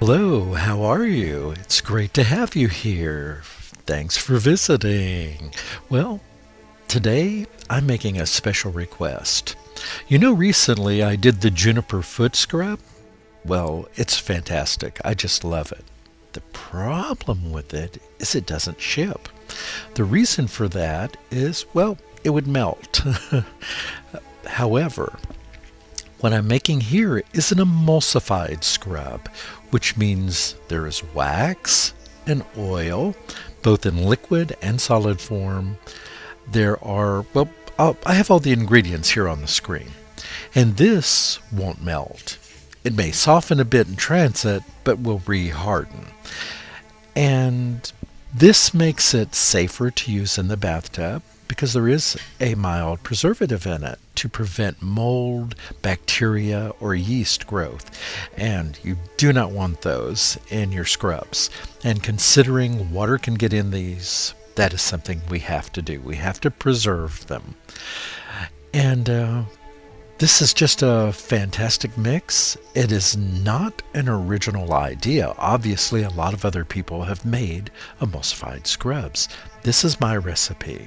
Hello, how are you? It's great to have you here. Thanks for visiting. Well, today I'm making a special request. Recently I did the juniper foot scrub. Well, it's fantastic. I just love it. The problem with it is it doesn't ship. The reason for that is, well, it would melt. However, what I'm making here is an emulsified scrub, which means there is wax and oil, both in liquid and solid form. I have all the ingredients here on the screen. And this won't melt. It may soften a bit in transit, but will re-harden. And this makes it safer to use in the bathtub because there is a mild preservative in it to prevent mold, bacteria, or yeast growth. And you do not want those in your scrubs. And considering water can get in these, that is something we have to do. We have to preserve them. And this is just a fantastic mix. It is not an original idea. Obviously, a lot of other people have made emulsified scrubs. This is my recipe.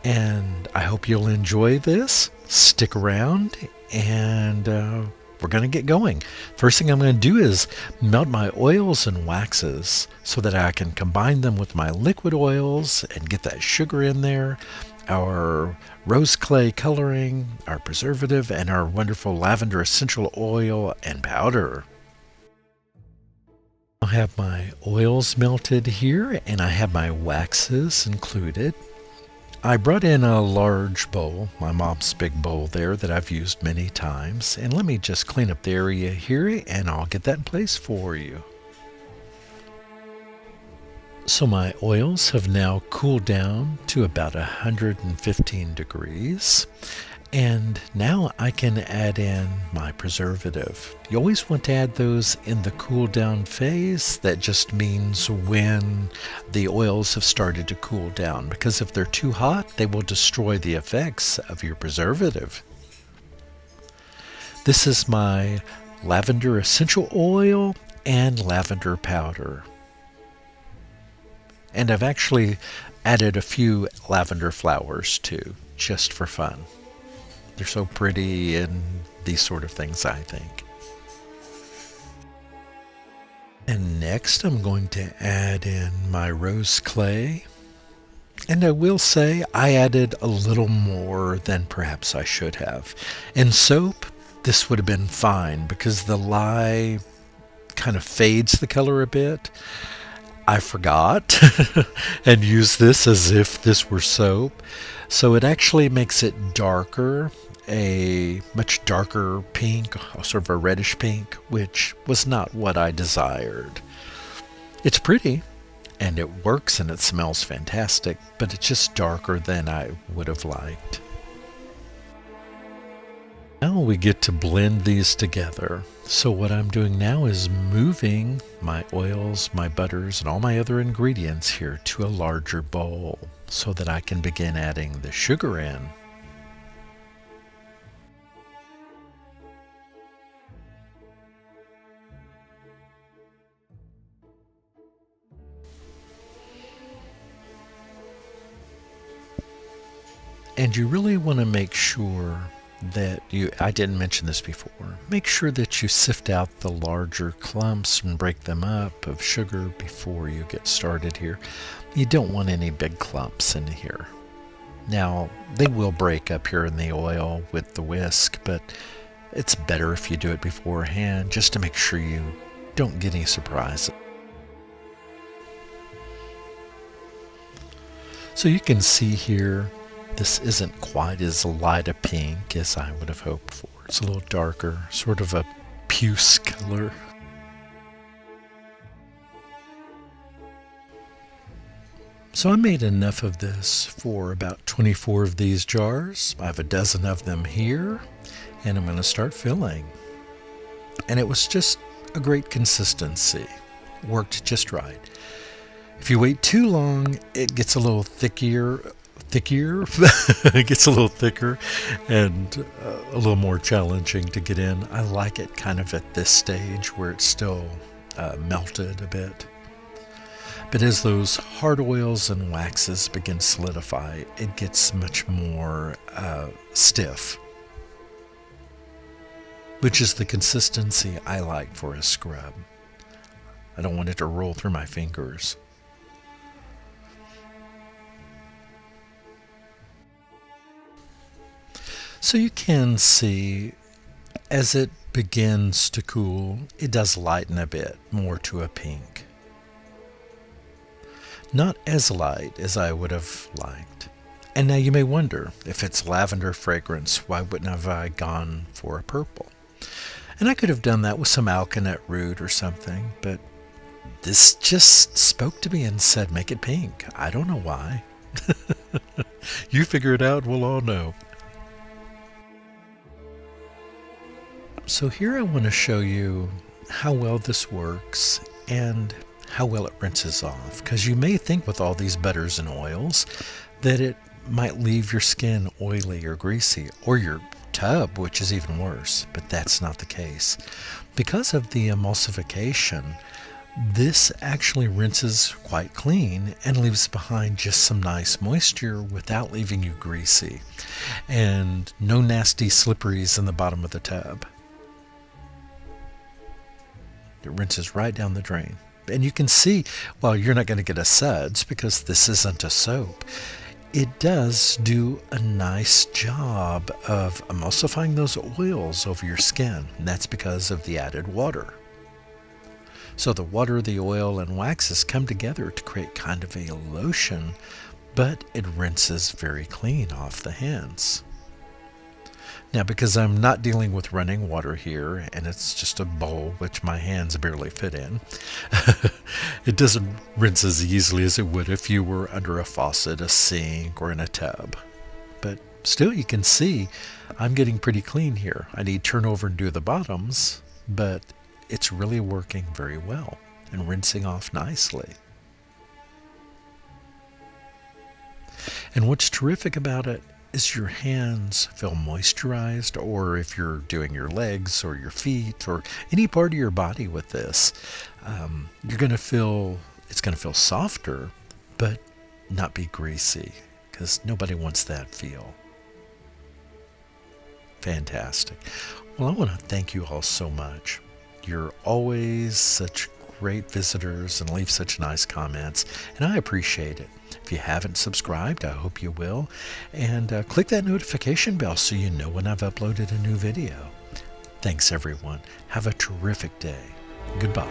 And I hope you'll enjoy this. Stick around and we're going to get going. First thing I'm going to do is melt my oils and waxes so that I can combine them with my liquid oils and get that sugar in there, our rose clay coloring, our preservative, and our wonderful lavender essential oil and powder. I have my oils melted here and I have my waxes included. I brought in a large bowl, my mom's big bowl there that I've used many times, and let me just clean up the area here and I'll get that in place for you. So my oils have now cooled down to about 115 degrees, and now I can add in my preservative. You always want to add those in the cool down phase. That just means when the oils have started to cool down, because if they're too hot, they will destroy the effects of your preservative. This is my lavender essential oil and lavender powder. And I've actually added a few lavender flowers too, just for fun. They're so pretty and these sort of things, I think. And next I'm going to add in my rose clay. And I will say I added a little more than perhaps I should have. In soap, this would have been fine because the lye kind of fades the color a bit. I forgot and used this as if this were soap. So it actually makes it darker, a much darker pink, sort of a reddish pink, which was not what I desired. It's pretty and it works and it smells fantastic, but it's just darker than I would have liked. Now we get to blend these together. So what I'm doing now is moving my oils, my butters, and all my other ingredients here to a larger bowl so that I can begin adding the sugar in. And you really want to make sure that I didn't mention this before, make sure that you sift out the larger clumps and break them up of sugar before you get started here. You don't want any big clumps in here. Now, they will break up here in the oil with the whisk, but it's better if you do it beforehand just to make sure you don't get any surprises. So you can see here, this isn't quite as light a pink as I would have hoped for. It's a little darker, sort of a puce color. So I made enough of this for about 24 of these jars. I have a dozen of them here, and I'm going to start filling. And it was just a great consistency. Worked just right. If you wait too long, it gets a little thickier. It gets a little thicker and a little more challenging to get in. I like it kind of at this stage where it's still melted a bit. But as those hard oils and waxes begin to solidify, it gets much more stiff, which is the consistency I like for a scrub. I don't want it to roll through my fingers. So you can see as it begins to cool, it does lighten a bit more to a pink. Not as light as I would have liked. And now you may wonder, if it's lavender fragrance, why wouldn't have I gone for a purple? And I could have done that with some alkanet root or something, but this just spoke to me and said, make it pink. I don't know why. You figure it out, we'll all know. So here I want to show you how well this works and how well it rinses off, because you may think with all these butters and oils that it might leave your skin oily or greasy, or your tub, which is even worse, but that's not the case. Because of the emulsification, this actually rinses quite clean and leaves behind just some nice moisture without leaving you greasy, and no nasty slipperies in the bottom of the tub. It rinses right down the drain. And you can see, well, you're not going to get a suds because this isn't a soap. It does do a nice job of emulsifying those oils over your skin. And that's because of the added water. So the water, the oil, and waxes come together to create kind of a lotion, but it rinses very clean off the hands. Now, because I'm not dealing with running water here, and it's just a bowl which my hands barely fit in, it doesn't rinse as easily as it would if you were under a faucet, a sink, or in a tub. But still, you can see I'm getting pretty clean here. I need to turn over and do the bottoms, but it's really working very well and rinsing off nicely. And what's terrific about it is your hands feel moisturized, or if you're doing your legs or your feet or any part of your body with this, you're going to feel, it's going to feel softer, but not be greasy, because nobody wants that feel. Fantastic. Well, I want to thank you all so much. You're always such great visitors and leave such nice comments, and I appreciate it. If you haven't subscribed, I hope you will, and click that notification bell so you know when I've uploaded a new video. Thanks everyone. Have a terrific day. Goodbye.